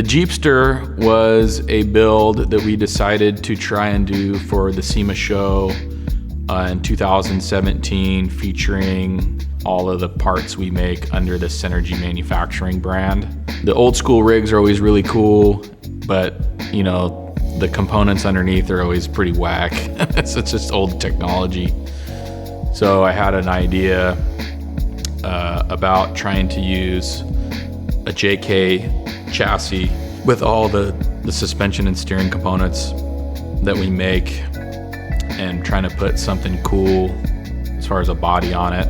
Jeepster was a build that we decided to try and do for the SEMA show in 2017, featuring all of the parts we make under the Synergy manufacturing brand. The old school rigs are always really cool, but you know, the components underneath are always pretty whack. It's just old technology. So I had an idea about trying to use a JK chassis with all the suspension and steering components that we make, and trying to put something cool as far as a body on it.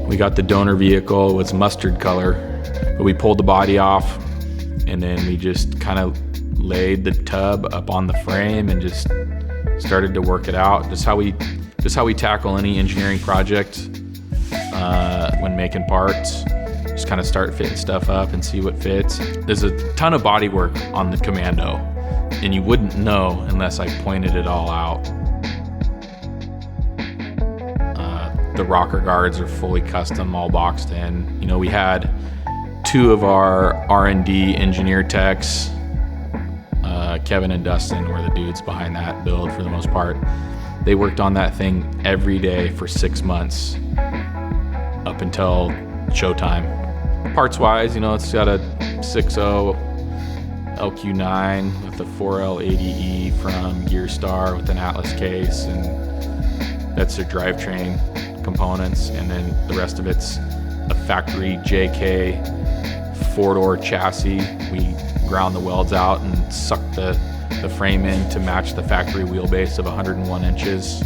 We got the donor vehicle, it was mustard color, but we pulled the body off, and then we just kind of laid the tub up on the frame and just started to work it out. Just how we tackle any engineering project when making parts. Just kind of start fitting stuff up and see what fits. There's a ton of body work on the Commando, and you wouldn't know unless I pointed it all out. The rocker guards are fully custom, all boxed in. You know, we had two of our R&D engineer techs, Kevin and Dustin were the dudes behind that build for the most part. They worked on that thing every day for 6 months up until showtime. Parts wise, you know, it's got a 6.0 LQ9 with a 4L80E from Gearstar with an Atlas case, and that's their drivetrain components, and then the rest of it's a factory JK 4-door chassis. We ground the welds out and sucked the frame in to match the factory wheelbase of 101 inches.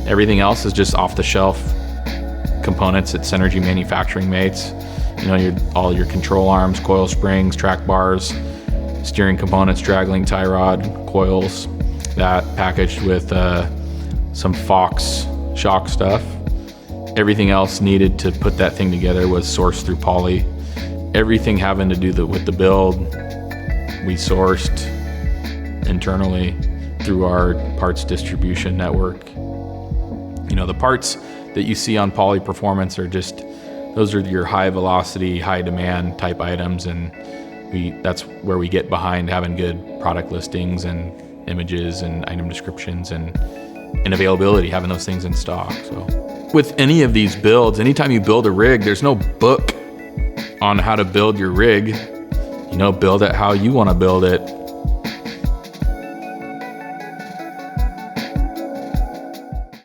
Everything else is just off-the-shelf components that Synergy manufacturing makes. You know, all your control arms, coil springs, track bars, steering components, drag link tie rod, coils, that packaged with some Fox shock stuff. Everything else needed to put that thing together was sourced through Poly. Everything having to do with the build, we sourced internally through our parts distribution network. You know, the parts that you see on Poly Performance are just, those are your high velocity, high demand type items, and that's where we get behind having good product listings and images and item descriptions and availability, having those things in stock. So with any of these builds, anytime you build a rig, there's no book on how to build your rig. You know, build it how you want to build it.